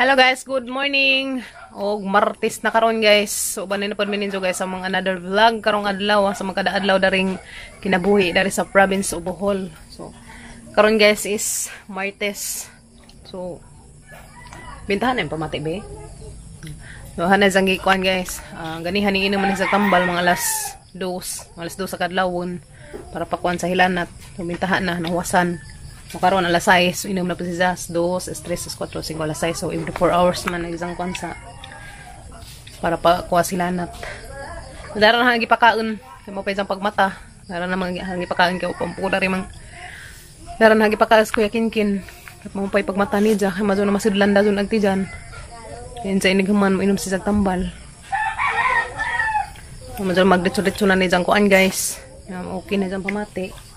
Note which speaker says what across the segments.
Speaker 1: Hello guys, good morning. Og Martes na karon guys. So banin na pod mininjo guys sa mga another vlog karong adlaw sa mga kada adlaw daring kinabuhi dari sa province of Bohol. So karon guys is Martes. So bintahan na pamati be. So hanay sang gikuan guys. Ganihan ni inom man sa tambal mga alas 2 sa kadlawon para pakuan sa hilanat. So bintahan na nahuwasan. Makaroon alas 6, so inom na po si Zaz, 2, 3, 4, 5, alas 6. So every 4 hours man nag-isang konsa para pa kuha sila nat. Daran na nagipakaon, kaya mo pa isang pagmata. Daran na nagipakaon kaya upampuda rin mang. Daran na nagipakaon kuya kinkin. Kaya mo pa ipagmata ni Dja, kaya mazo na masidlan da doon agti dyan. Kaya sa inighaman mo inom si Zag tambal. Mazo na magditso-ditso na ni Djan kuan guys. Okay na dyan pamati.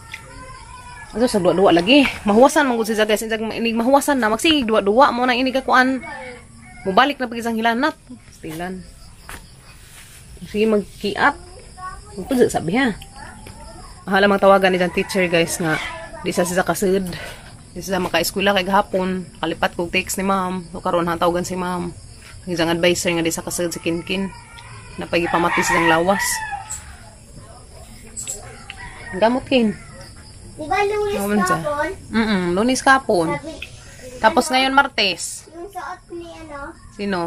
Speaker 1: Ato sa dua-dua lagi. Mahuwasan mangud si guys. Inig mahuwasan na magsig dua-dua mo nang inig kuan. Mubalik na pag isang hilanat. Stilan. Sige magkiat. Magpud sabi ha. Hala magtawagan ni dyan teacher guys nga di sa kasud. Di sa maka-eskwela kay gahapon. Kalipat kog text ni ma'am. So karon ha tawagan si ma'am. Isang advisor nga di sa kasud si Kinkin. Napagipamati silang lawas. Gamot kin.
Speaker 2: Diba lunes kapon?
Speaker 1: Lunes kapon. Tapos ngayon Martes.
Speaker 2: Yung suot ni ano?
Speaker 1: Sino?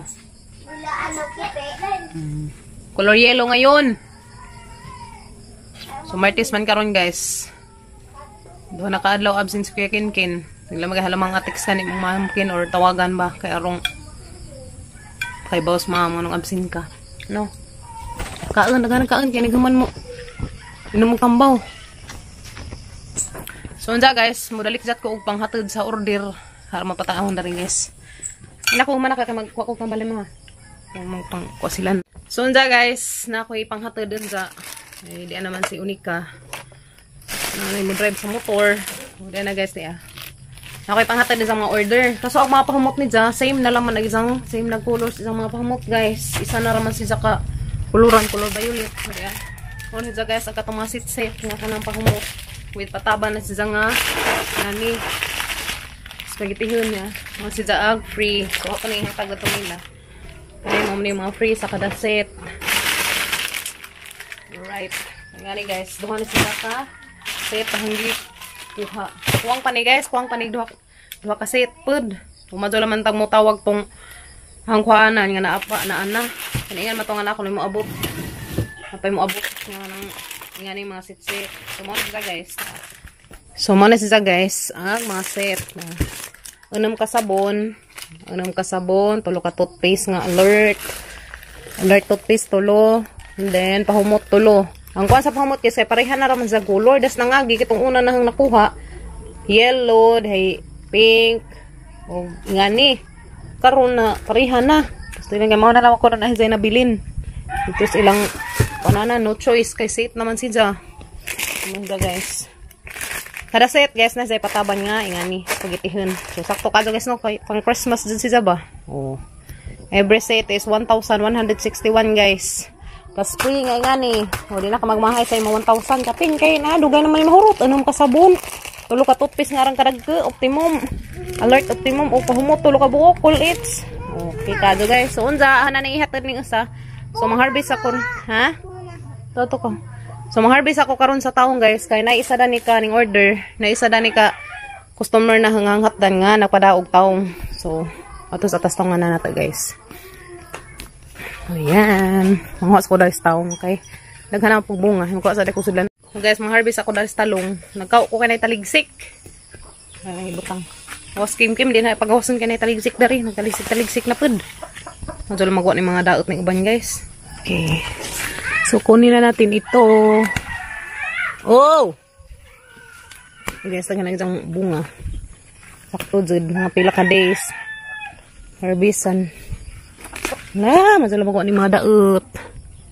Speaker 2: Wala ano, kipe.
Speaker 1: Color yellow ngayon. So Martes man karon guys. Doon nakaadlaw absence kuya Kinkin. Tingla maghalamang text ka ni mong mamkin or tawagan ba kay arong kay boss ma'am anong absent ka. No. Kaon kaya naghuman mo. Inom mo kambaw. So unsa guys, mudalik jat ko og panghatod sa order para mapataahon na rin guys. Ina ko man ka magkuha ko kambali mo ha. Yung pang kusilan. So unsa guys, na ako ipanghatod dun sa di naman si Unika. Na mo drive sa motor. Di na guys niya. Ako ipanghatod din sa mga order. Kaso ang mga pahumot ni Ja, same na lang man isang same na colors isang mga pahumot guys. Isa na raman si ka color violet. Ayan. Ano siya guys, ang katong mga sit-set nga kanang pahumot. With pataba na siya nga nani spaghetti hun niya mga siya ag free so ako na yung hatag ito nila kaya mo na yung mga free sa kada set. Right nga ni guys duha na sila ka set hindi duha kuwang pa ni guys duha ka set pud umadyo naman tag mo tawag tong hangkuanan nga naapa na ana kaniyan matungan ako ni mo abot apay mo abot nga ni mga set. So mo na guys. So mo na siya guys ang mga set na unam ka sabon, tulo ka toothpaste nga alert toothpaste tulo, and then pahumot tulo. Ang kuan sa pahumot kasi pareha na raman sa color, das nangagi kitong una na hang nakuha. Yellow, hay pink, o nga ni karon na pareha na. Gusto nang mo na lang ako na hizay na bilin. Ito ilang panana, no choice kay set naman si Ja. Mga guys. Kada set guys na sa pataban nga ingani pagitihon. So sakto ka guys no kay pang Christmas din si Ja ba. Oh. Every set is 1,161 guys. Kas free nga ingani. O di na ka magmahay sa imo 1,000 kapin kay na dugay naman mahurot anom ka sabon. Tulo ka toothpaste nga rang kadagke optimum. Alert optimum o pahumot tulo ka buok cool its. Okay kado guys. So unsa ana ni ihatod ning usa. So mag-harvest ako ha? Toto ko. So mag-harvest ako karon sa taong guys kay naisa dani ka ning order, naisa dani ka customer na hanganghatdan nga nagpadaog taong. So atos atas taong na nata guys. Ayan. Manghos ko dahil sa taong kay naghanap pug bunga. Ko sa dako sudlan. So guys, mag-harvest ako dahil sa talong. Nagkao ko kanay taligsik. Ay butang. Was kim din na paghawason kanay taligsik dari, nagtaligsik na pud. Medyo lang magawa ng mga daot ng iban guys. Okay. So kunin na natin ito. Oh! Guys, taghan na isang bunga. Sakto dyan. Mga pila ka days. Harvestan. Na, medyo lang magawa ng mga daot.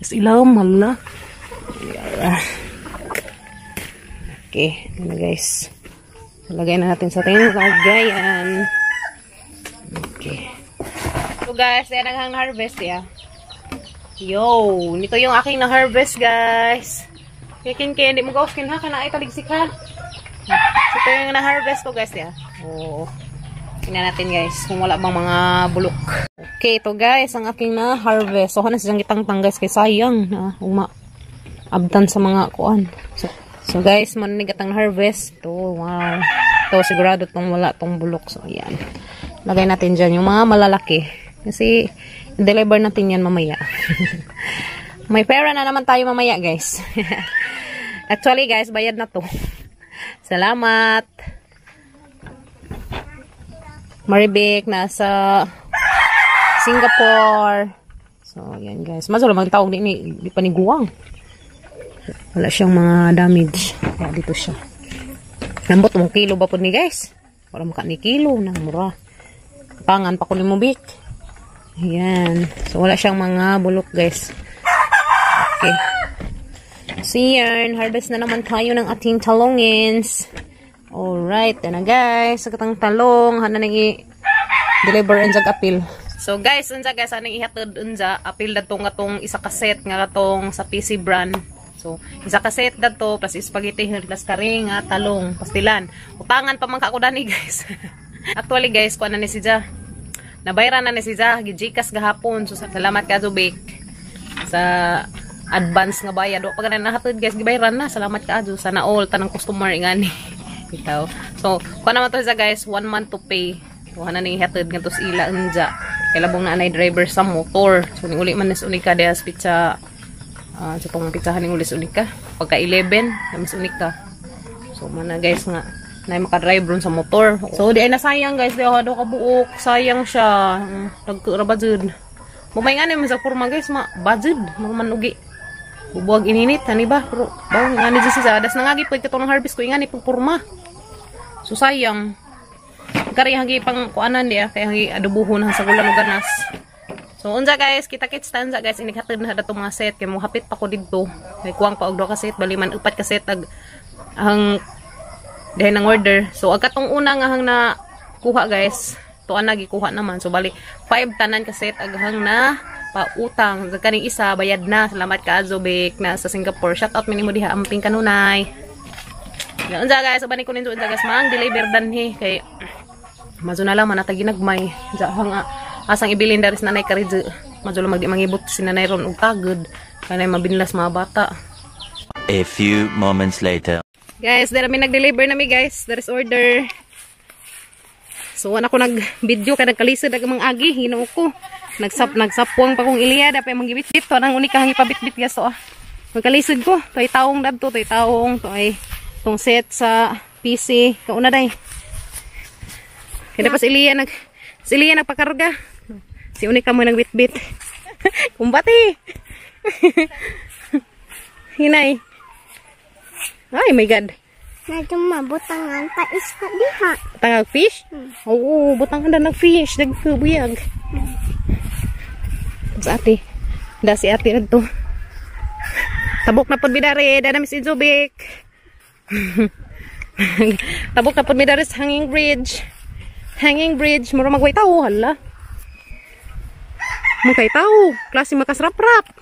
Speaker 1: Is ilaw, hala. Okay. Ito na guys. Lagay na natin sa ating lagayan. Okay. So guys, yan ang harvest ya. Yo, nito yung aking na-harvest guys. Kikin hindi mo gawin ha, kana ay taligsik ha. So ito yung na-harvest ko guys ya. Oh. Tingnan natin guys kung wala bang mga bulok. Okay, ito guys ang aking na harvest. So, hanas siyang gitangtang guys kay sayang na abtan sa mga kuan. So guys, manigat ang harvest. Ito, wow. Ito, sigurado tong wala tong bulok. So, ayan. Lagay natin dyan yung mga malalaki. Kasi, deliver natin yan mamaya. May pera na naman tayo mamaya guys. Actually guys, bayad na to. Salamat. Maribek, nasa Singapore. So, yan guys. Mas wala mga tawag di paniguang. Wala siyang mga damage. Kaya dito siya. Nambot mong kilo ba po ni guys? Wala maka ni kilo. Nang mura. Pangan pa ko ni mo, Bik. Ayan. So, wala siyang mga bulok guys. Okay. So, yan. Harvest na naman tayo ng ating talongins. Alright, yan na guys. Sagtang talong, hana nang i-deliver unjag apil. So guys, unja guys, anang ihatod unja apil datong katong isa ka set nga katong sa PC brand. So, isa ka set dato plus spaghetti plus karing nga talong, pastilan. Utangan pa man ka ako dani guys. Actually guys, kuan na ni si Ja. Nabayaran na ni si Ja, gijikas gahapon. So salamat ka Zubik sa advance nga bayad. Wa pa ganan nahatod guys, gibayaran na. Salamat ka Azu sana all tanang customer ngani. Ikaw. So, kung naman to siya guys, 1 month to pay. So, hana nang ihatid nga to sa ila unja. Kailabong na anay driver sa motor. So, ning uli man nes unika dehas pitsa sa tong pitsahan ning uli sa unika. Pagka 11, namis unika. So, mana guys nga na maka-drive ron sa motor. So, di ay nasayang guys, di ako ka buok. Sayang siya. Nagkura budget. Bumay nga naman sa kurma guys, budget. Maman ugi. Bubuwag ininit, hani ba? Pero, bawang nga ni siya. Das nangagipod ka to ng harvest ko, ingani pang kurma. So, sayang. Kari hagi pang kuanan dia, kaya hagi adubuhon sa gulan o ganas. So, unja guys, kita-kits tanza guys, inikhatid na dato mga set. Kaya mo hapit pa ko dito. May kuwang pa og 2 ka set, baliman 4 ka set, ang dahil ng order. So, agkatong una nga hang na kuha guys, tuan na gikuha naman. So, bali, 5 tanan ka set, aghang na pautang. Sa kaning isa, bayad na. Salamat ka, Zubik, na sa Singapore. Shout out minimo diha, amping kanunay. Yan, unja guys, ubanin ko ninyo, unja guys, mang deliver danhi. Kay, mazo na lang, manatagi nagmay. Unja, hang asang ibilin daris nanay karidyo. Mazo lang magdi-mangibot si nanay ron, ugtagod. Kanay mabinlas mga bata.
Speaker 3: A few moments later.
Speaker 1: Guys, dahil kami nag-deliver nami guys. There is order. So, wala ko nag-video kaya nagkalisod ang mga agi. Ginoo ko. Nagsapwang pa kong iliya. Dapat manggibit-bit. Ito anang unika hangi pabit-bit guys. So, nagkalisod ko. Ito ay taong dadto. Ito ay taong. Ito ay itong set sa PC. Kauna day. Kaya dapat si Iliya nagpakarga. Si unika mo nagbit-bit. Kumbati. Hinay. Ay, my God.
Speaker 2: Medyo mabutangan pa isda diha.
Speaker 1: Tangag fish? Oo, butangan na nag-fish. Nagkubuyag. Sa ate. Da si ate na to. Tabok na pod bidari. Da na Miss Zubik. Tabok na pod bidari sa hanging bridge. Hanging bridge. Mura magway tao. Hala. Magkay tao. Klase makasrap-rap.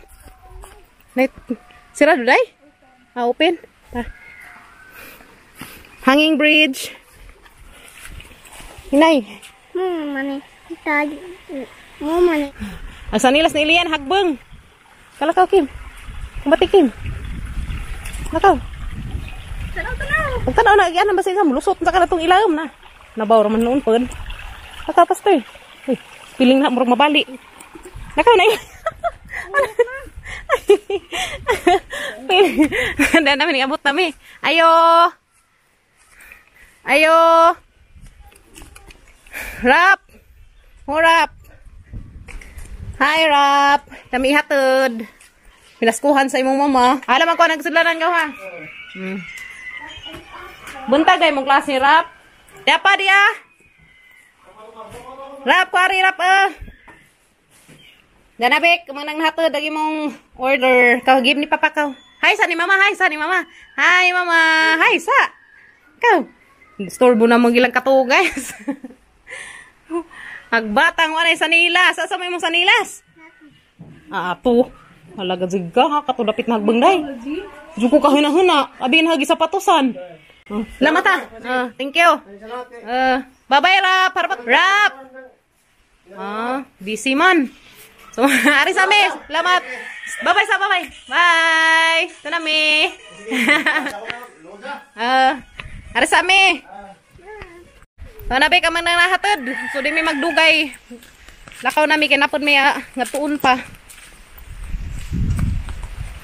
Speaker 1: Sirado day? Open. Hanging bridge. Hinay.
Speaker 2: Mani. Mani.
Speaker 1: Asa nilas na iliyan, hagbeng. Kalakaw, Kim. Kumbati, Kim. Kalakaw. Pagtanaw na, iyan ang basa isang lusot sa kanatong ilawom na. Nabaw raman noon po. Kalakaw, pastor. Uy, piling na, murag mabali. Kalakaw na yun. Dahil namin, iabot namin. Ayo! Ayo! Rap! Rap! Hi, Rap! Kami ihatod. Pinaskuhan sa imong mama. Alam ako, nagsudlanan ka ha? Buntag ay mong klase, Rap. Diya pa, diya! Rap, kwari, Rap, Ganabik, kumang nang nahatod, lagi mong order. Kau, give ni papa kau. Hi, sa ni mama, hi, sa ni mama. Hi, mama. Hi, sa. Kau. Storbo na mong ilang kato, guys. Agbatang wanay sanilas. Asa may mong sanilas? Ato. Halaga ziga ha. Kato dapit na hagbang day. Juko ka hina-hina. Abin hagi sa patusan. Salamat ha. Thank you. Bye-bye, Rap. Rap. Busy man. So, ari sa amin. Salamat. Bye-bye sa bye-bye. Bye. Ito na mi. Ari sa amin. So, nabi ka man nang nahatid. So, di may magdugay. Lakaw na mi kinapod mi nga tuon pa.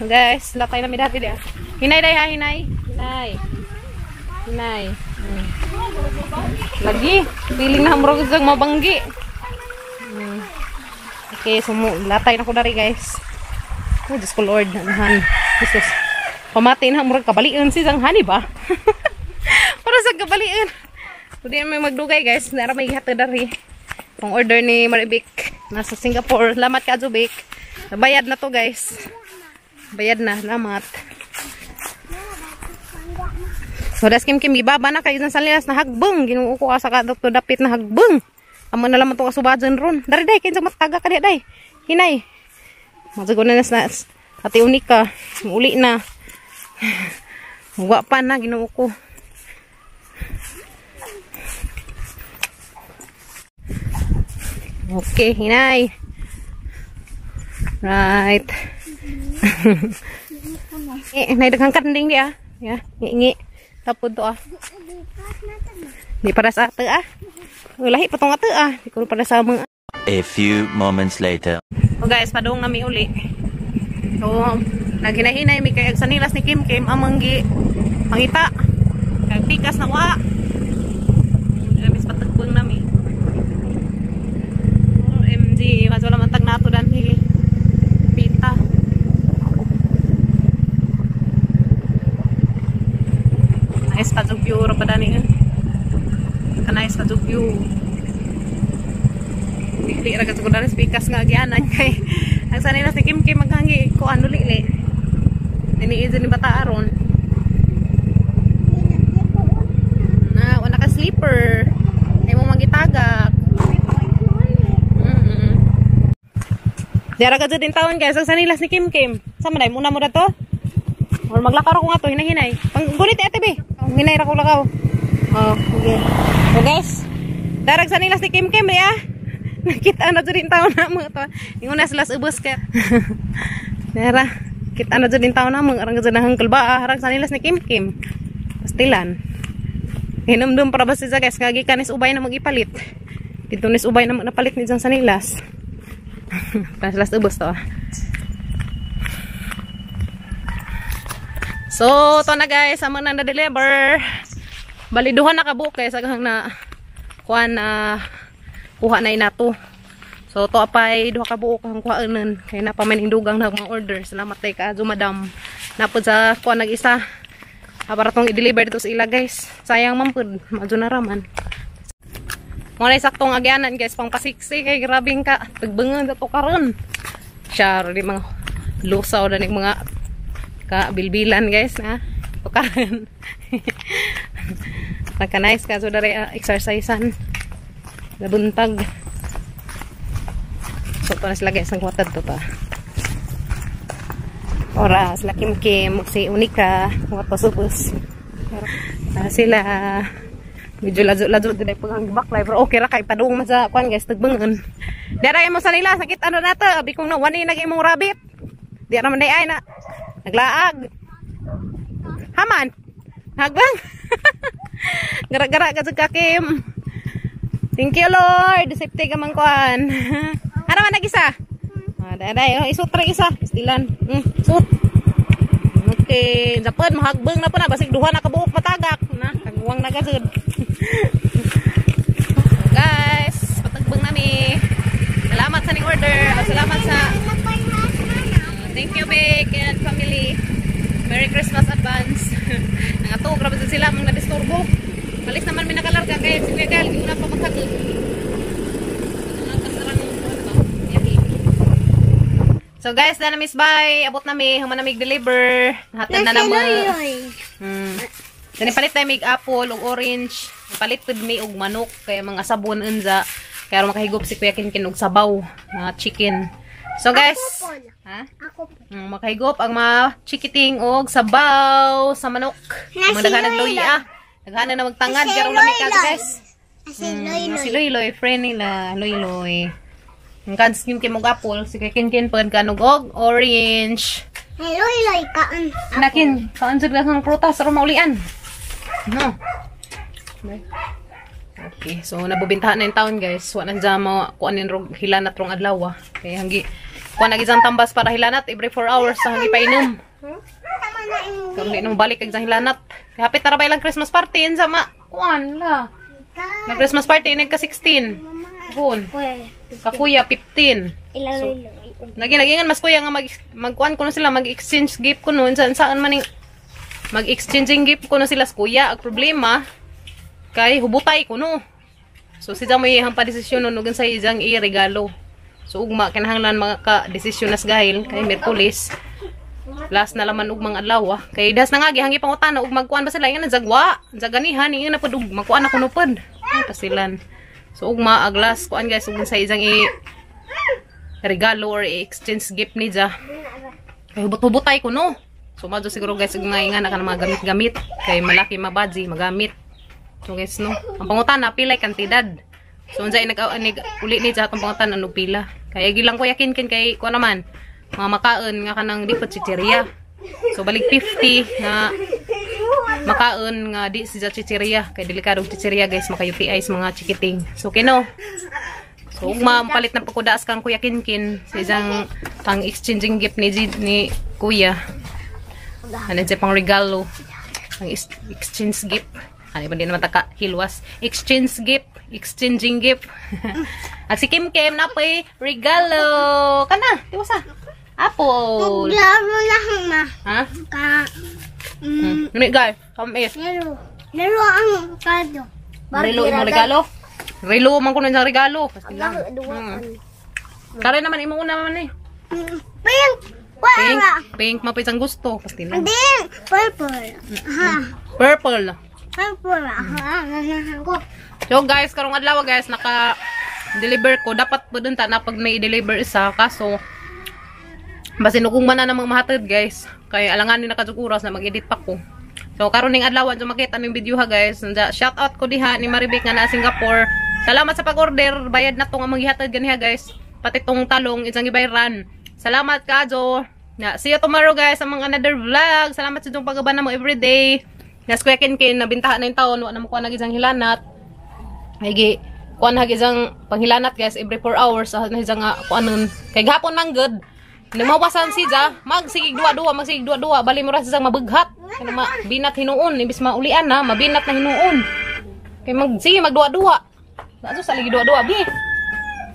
Speaker 1: So, guys, lakay na mi dati dia. Hinay day ha, hinay. Hinay. Lagi. Piling na hamro isang mabanggi. Okay, so latay na ko dari guys. Oh, Diyos ko Lord. Anahan. Jesus. Pamati na hamro kabalian si sang hani ba? Para sa kabalian. So, di na may magdugay guys. Nara may hati dari. Pang order ni Maribik. Nasa Singapore. Lamat ka, Zubik. Bayad na to guys. Bayad na. Lamat. So, das kim ibaba na kayo sa lilas na hagbeng. Ginuo ko sa kadokto dapit na hagbeng. Amo na lamang itong kasubajan ron. Dari day, kinsa mataga ka day. Hinay. Masago na nas ati unika. Uli na. Huwa pa na, ginuo ko. Okay, hinay. Right. Naidaghang kanding dia. Ya, ngi. Tapod to Di para sa ate Lahi pa tong ate Di ko para sa mga.
Speaker 3: A few moments later.
Speaker 1: So guys, padung nami uli. So, naghinahinay mi kay sa nilas ni Kim amanggi pangita. Kay pikas na wa. Mis patagbang nami. OMG, mas wala man tag nato dan pita. Nice pa jug view ra pa dani. Nice pa jug view. Dili ra ka jud dari pikas nga gianan kay ang sanila si Kim maghangi ko ano lili. Dini izin ni bata aron. Na wala ka sleeper. Ay mo magitagak. Dara ka jud din taon guys ang sanila si Kim. Sa man muna mo dato? Or maglakar ko nga to hinay-hinay. Panggunit ate be. Hinay ra ko lakaw. Okay. So guys, darag sa nilas ni Kim ya. Nakita na jud din taon na mo to. Ingon na sila ubos ka. Dara, kita na jud din taon na mo arang jud na hangkel ba arang sa nilas ni Kim. Pastilan. Hinumdum para basta sa guys kagi kanis ubay na magipalit. Dito nis ubay na napalit ni jang sa nilas. Paslas ubos to. So, to na guys, amo na na-deliver. Bali duha na kabuok kay sagang na kuan na kuha na inato. So, to apay duha kabuok ang kuhaanan kay na pa man hindugang na mga order. Salamat kay kaadyo madam. Napod sa kuan nag-isa. Para tong i-deliver dito sa ila guys. Sayang man pud, madyo na raman. Mo na saktong agyanan guys, pang pasiksi kay grabing ka. Tagbengan dato karon. Char di mga lusaw na ning mga ka bilbilan guys na tukaran. Naka-nice ka so dari exercisean nabuntag. So to na sila guys ang kwatad to pa oras la Kim si Unika wato supos sila medyo lazo din pag baklay pero okay ra kay padung man sa kwan guys tagbengan dara mo sa nila sakit ano nato abi kung na wani nag imong rabbit di ra man day ay na naglaag. Haman. Hagbang. Gara-gara ka sa Kim. Thank you Lord. Safety ka man kuan. Ano man nag-isa? Daday, isut ra isa. Istilan. Sut. Okay, dapat mahagbang na pa na basig duha na kabuok matagak na. Kagwang na gazud. Guys, patagbang nami. Salamat sa ning order. Salamat sa thank you, Big and family. Merry Christmas advance. Nangatog, grabe sila mga na-disturbo. Malis naman may nakalarga kaya si Kuya Gal, hindi na pa magkatog. So guys, na miss bye. Abot na mi, human na mig deliver. Hatan na naman. Dani palit tayo mig apple o orange. Palit pud mi og manok kaya mga sabon unza. Kaya makahigop si Kuya Kinkin og sabaw na chicken. So guys, makahigop ang mga chikiting og sabaw sa manok. Mga nagluya. Naghana na magtangad karong lami kaso guys.
Speaker 2: Si Loy
Speaker 1: Si Loy, friend nila, Loy. Ang kans yung kimog apple, si Kinkin pag kanog og orange.
Speaker 2: Hey, Loy kaan.
Speaker 1: Nakin, kaan sa ng prutas sa maulian. No. Okay, so nabubintahan na yung taon guys. Wa nang jama kuanin rog hilanat rong adlaw. Kaya hanggi kuan na gizang tambas para hilanat every 4 hours sa hanggi painom.
Speaker 2: Tama na imo.
Speaker 1: Kung di nang balik kag hilanat. Hapit na rabay lang Christmas party sa ma kuan la. Na Christmas party nag ka 16. Bun. Kakuya 15.
Speaker 2: Ilang
Speaker 1: So,
Speaker 2: Loy.
Speaker 1: nagingan mas kuya nga magkuan ko na sila mag-exchange gift ko no saan man mag-exchanging gift ko na sila sa kuya. Ang problema kay hubutay ko no. So si jamo ihang pa desisyon no nugan sa ijang i-regalo. So ugma kinahanglan mga ka desisyon nas gahil kay Miyerkules. Last na laman ug mga adlaw kay das na nga gihangi pangutana ug magkuan ba sila nga jagwa. Jaganihan ingon na pud ug magkuan ako no pud. Pasilan. So ugma aglas kuan guys ug sa ijang regalo or exchange gift ni ja. Kay hubot-hubotay ko no. So madto siguro guys ug nga na ka mga gamit-gamit kay malaki mabadji magamit. So guys no, ang pangutana pila kantidad. So unsay uli ni sa atong pangutana ano pila. Kay gilang ko yakin kay ko naman mga makaon nga kanang di pa chicheria. So balik 50 nga makaon nga di sa chicheria kay delikadong chicheria guys maka-UTI sa mga chikiting. So kino. So ugma palit na pagkudaas kang kuya Kinkin sa isang pang exchanging gift ni kuya. Ano dyan pang regalo. Ang exchange gift. Ano ba din naman taka hilwas. Exchange gift. Exchanging gift. At si Kim Kim na pa'y regalo. Kana, tiwasa. Apple.
Speaker 2: Laro lang ma.
Speaker 1: Ha?
Speaker 2: Ka.
Speaker 1: Ngunit guys, come here.
Speaker 2: Laro ang kado.
Speaker 1: Relo mo regalo. Relo man ko na isang regalo. Pastilang. Kare naman imo una man eh.
Speaker 2: Pink.
Speaker 1: Pink.
Speaker 2: Wala.
Speaker 1: Pink mapitang gusto. Pastilang.
Speaker 2: Hindi. Purple. Ha.
Speaker 1: Purple.
Speaker 2: Purple. Ha. Nanahan ko.
Speaker 1: So guys, karong adlaw guys, naka-deliver ko. Dapat po dun ta na pag may deliver isa. Kaso, basin kung man na namang mahatid guys. Kaya alanganin na kadsukuras na mag-edit pa ko. So karon ning adlaw so makita ning video ha guys. Shout out ko diha ni Maribek nga na Singapore. Salamat sa pag-order. Bayad na to nga maghihatid ganiha guys. Pati tong talong isang gibayran. Salamat kaadyo. See you tomorrow guys sa mga another vlog. Salamat sa itong paggaban mo everyday. Nas Kuya Kinkin nabintahan na yung taon. Wa na mo kuha na gisang hilanat. Ay kuha na gisang panghilanat guys every 4 hours. Sa na gisang kuanon. Kay gahapon man good. Namawasan si Ja. Magsigig dua-dua. Bali mo ra sa mabughat. Kaya mabinat hinuon. Ibis maulian na. Mabinat na hinuon. Kaya sige magdua-dua. Naso sa ligi dua-dua. Bi.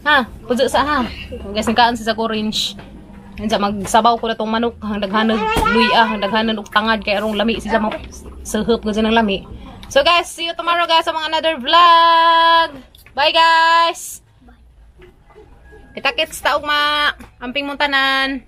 Speaker 1: Ha? Pudzo sa ha. Guys nagkaan si sa orange. Ansa magsabaw ko na tong manok hang daghanog luya hang daghanog og tangad kay arong lami siya mo sehep ko ng lami. So guys, see you tomorrow guys sa mga another vlog. Bye guys. Kita-kits ta og ma amping muntanan.